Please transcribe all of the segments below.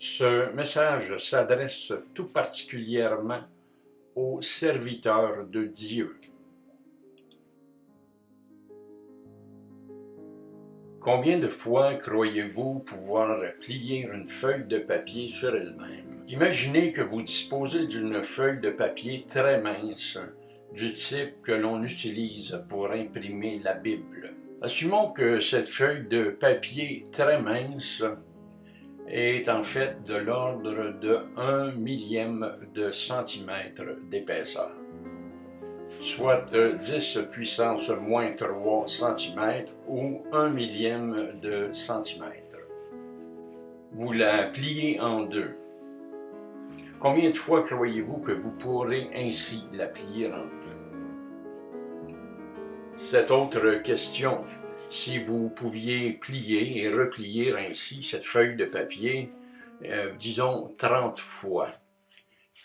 Ce message s'adresse tout particulièrement aux serviteurs de Dieu. Combien de fois croyez-vous pouvoir plier une feuille de papier sur elle-même? Imaginez que vous disposez d'une feuille de papier très mince, du type que l'on utilise pour imprimer la Bible. Assumons que cette feuille de papier très mince est en fait de l'ordre de 1 millième de centimètre d'épaisseur, soit 10 puissance moins 3 cm ou 1 millième de centimètre. Vous la pliez en deux. Combien de fois croyez-vous que vous pourrez ainsi la plier en deux? Cette autre question, si vous pouviez plier et replier ainsi cette feuille de papier, disons 30 fois,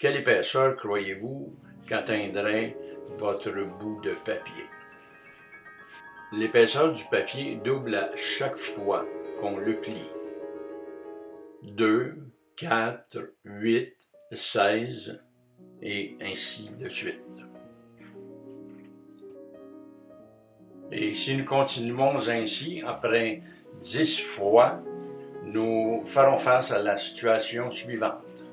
quelle épaisseur croyez-vous qu'atteindrait votre bout de papier? L'épaisseur du papier double à chaque fois qu'on le plie. 2, 4, 8, 16 et ainsi de suite. Et si nous continuons ainsi, après 10 fois, nous ferons face à la situation suivante.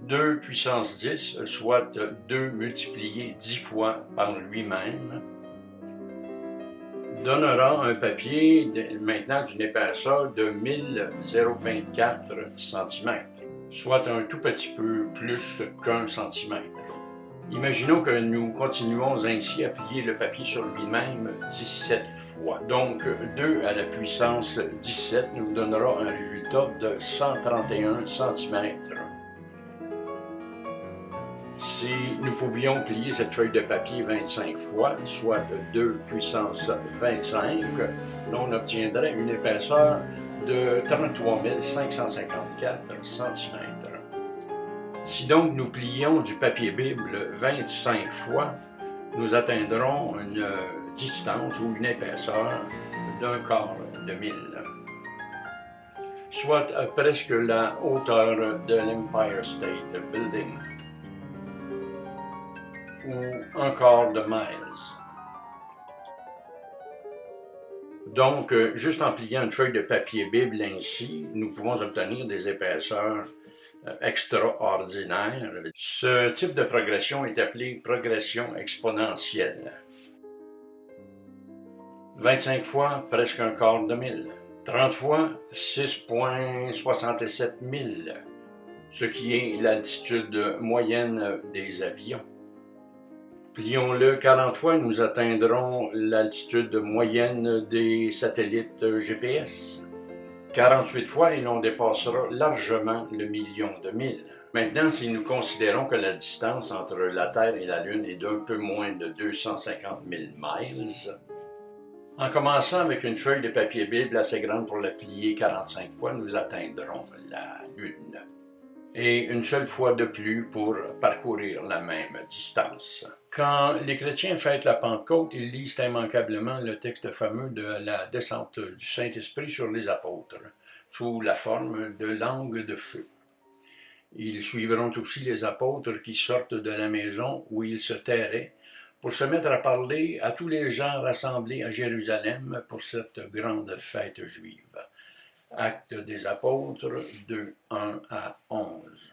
2 puissance 10, soit 2 multiplié 10 fois par lui-même, donnera un papier maintenant d'une épaisseur de 1024 cm, soit un tout petit peu plus qu'1 cm. Imaginons que nous continuons ainsi à plier le papier sur lui-même 17 fois. Donc 2 à la puissance 17 nous donnera un résultat de 131 cm. Si nous pouvions plier cette feuille de papier 25 fois, soit de 2 puissance 25, on obtiendrait une épaisseur de 33 554 cm. Si donc nous plions du papier Bible 25 fois, nous atteindrons une distance ou une épaisseur d'un quart de mille, soit presque la hauteur de l'Empire State Building, ou un quart de mile. Donc, juste en pliant une feuille de papier Bible ainsi, nous pouvons obtenir des épaisseurs extraordinaires. Ce type de progression est appelé progression exponentielle. 25 fois, presque un quart de mille. 30 fois, 6,67 000, ce qui est l'altitude moyenne des avions. Plions-le 40 fois, nous atteindrons l'altitude moyenne des satellites GPS. 48 fois, et l'on dépassera largement le million de milles. Maintenant, si nous considérons que la distance entre la Terre et la Lune est d'un peu moins de 250 000 miles, en commençant avec une feuille de papier Bible assez grande pour la plier 45 fois, nous atteindrons la Lune. Et une seule fois de plus pour parcourir la même distance. Quand les chrétiens fêtent la Pentecôte, ils lisent immanquablement le texte fameux de la descente du Saint-Esprit sur les apôtres, sous la forme de langues de feu. Ils suivront aussi les apôtres qui sortent de la maison où ils se terraient pour se mettre à parler à tous les gens rassemblés à Jérusalem pour cette grande fête juive. Actes des apôtres 2, 1 à 11.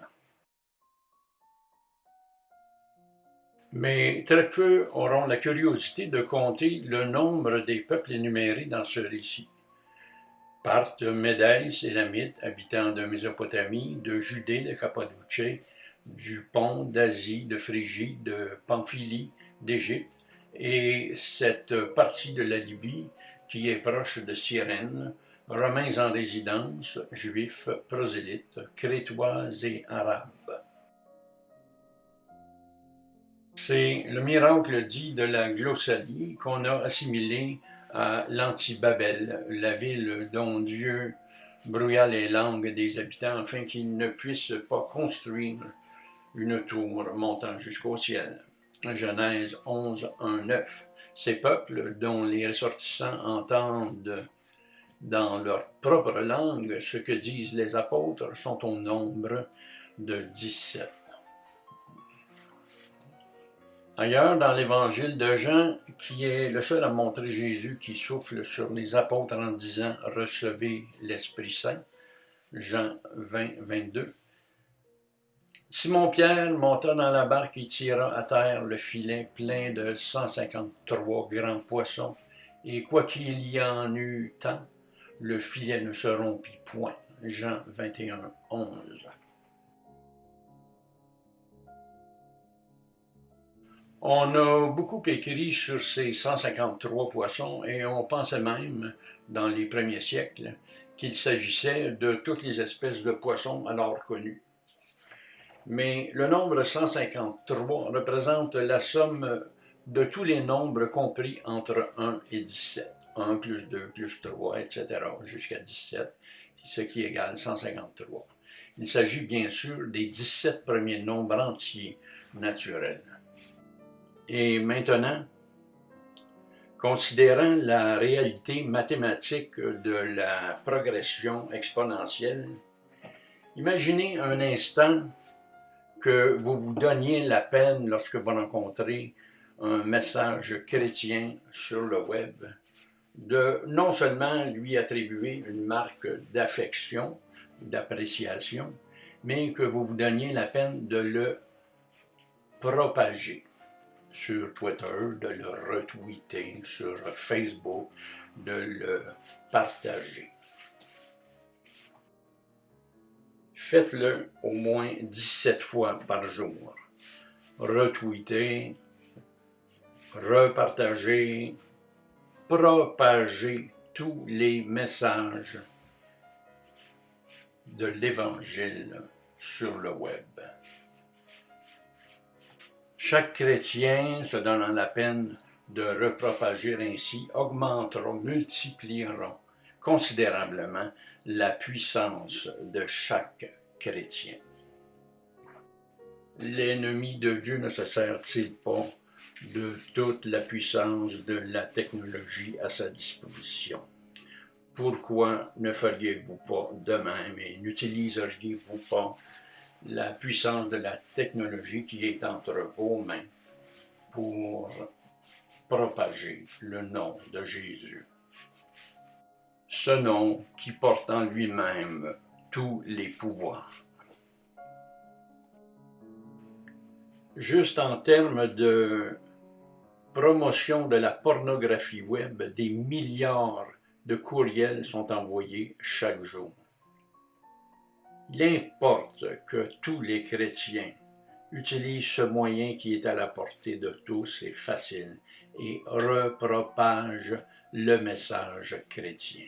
Mais très peu auront la curiosité de compter le nombre des peuples énumérés dans ce récit. Parthes, Médès, Élamites, habitants de Mésopotamie, de Judée, de Cappadoce, du Pont, d'Asie, de Phrygie, de Pamphylie, d'Égypte, et cette partie de la Libye qui est proche de Cyrène, Romains en résidence, Juifs, prosélytes, Crétois et Arabes. C'est le miracle dit de la glossalie qu'on a assimilé à l'Anti-Babel, la ville dont Dieu brouilla les langues des habitants afin qu'ils ne puissent pas construire une tour montant jusqu'au ciel. Genèse 11, 1, 9. Ces peuples, dont les ressortissants entendent dans leur propre langue, ce que disent les apôtres sont au nombre de 17. Ailleurs, dans l'évangile de Jean, qui est le seul à montrer Jésus qui souffle sur les apôtres en disant « Recevez l'Esprit Saint », Jean 20, 22. Simon-Pierre monta dans la barque et tira à terre le filet plein de 153 grands poissons, et quoiqu'il y en eût tant, le filet ne se rompit point. Jean 21, 11. On a beaucoup écrit sur ces 153 poissons et on pensait même, dans les premiers siècles, qu'il s'agissait de toutes les espèces de poissons alors connues. Mais le nombre 153 représente la somme de tous les nombres compris entre 1 et 17. 1 plus 2 plus 3, etc., jusqu'à 17, ce qui égale 153. Il s'agit bien sûr des 17 premiers nombres entiers naturels. Et maintenant, considérant la réalité mathématique de la progression exponentielle, imaginez un instant que vous vous donniez la peine lorsque vous rencontrez un message chrétien sur le web, de non seulement lui attribuer une marque d'affection, d'appréciation, mais que vous vous donniez la peine de le propager sur Twitter, de le retweeter sur Facebook, de le partager. Faites-le au moins 17 fois par jour. Retweetez, repartagez, propagez tous les messages de l'Évangile sur le web. Chaque chrétien se donnant la peine de repropager ainsi augmentera, multipliera considérablement la puissance de chaque chrétien. L'ennemi de Dieu ne se sert-il pas de toute la puissance de la technologie à sa disposition? Pourquoi ne feriez-vous pas de même et n'utiliseriez-vous pas la puissance de la technologie qui est entre vos mains pour propager le nom de Jésus? Ce nom qui porte en lui-même tous les pouvoirs. Juste en termes de promotion de la pornographie web, des milliards de courriels sont envoyés chaque jour. Il importe que tous les chrétiens utilisent ce moyen qui est à la portée de tous et facile et repropagent le message chrétien.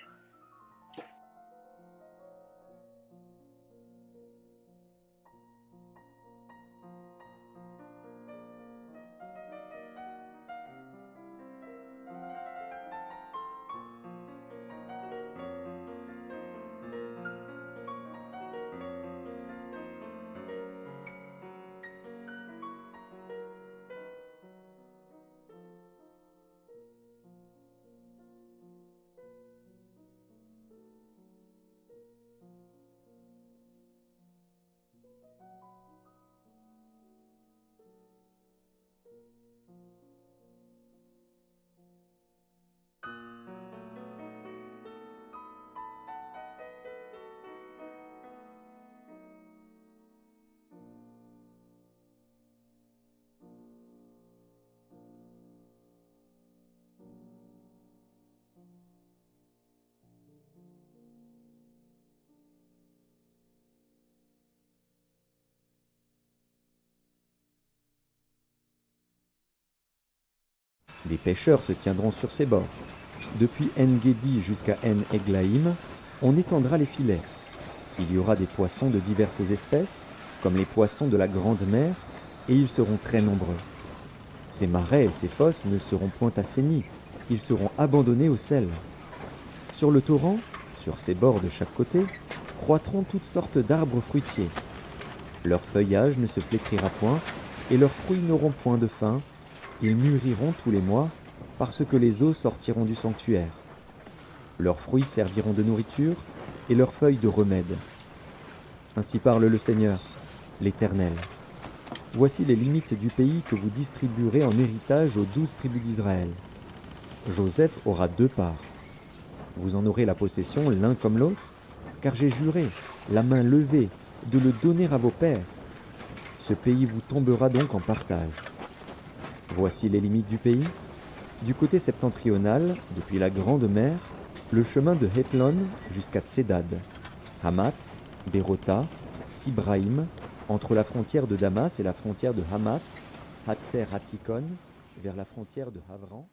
Les pêcheurs se tiendront sur ces bords. Depuis En-Gedi jusqu'à En-Eglaïm, on étendra les filets. Il y aura des poissons de diverses espèces, comme les poissons de la grande mer, et ils seront très nombreux. Ces marais et ces fosses ne seront point assainis, ils seront abandonnés au sel. Sur le torrent, sur ses bords de chaque côté, croîtront toutes sortes d'arbres fruitiers. Leur feuillage ne se flétrira point, et leurs fruits n'auront point de fin. Ils mûriront tous les mois, parce que les eaux sortiront du sanctuaire. Leurs fruits serviront de nourriture et leurs feuilles de remède. Ainsi parle le Seigneur, l'Éternel. Voici les limites du pays que vous distribuerez en héritage aux 12 tribus d'Israël. Joseph aura 2 parts. Vous en aurez la possession l'un comme l'autre, car j'ai juré, la main levée, de le donner à vos pères. Ce pays vous tombera donc en partage. Voici les limites du pays. Du côté septentrional, depuis la Grande Mer, le chemin de Hethlon jusqu'à Tsedad, Hamath, Bérota, Sibraïm, entre la frontière de Damas et la frontière de Hamath, Hatzer Hatikon, vers la frontière de Havran.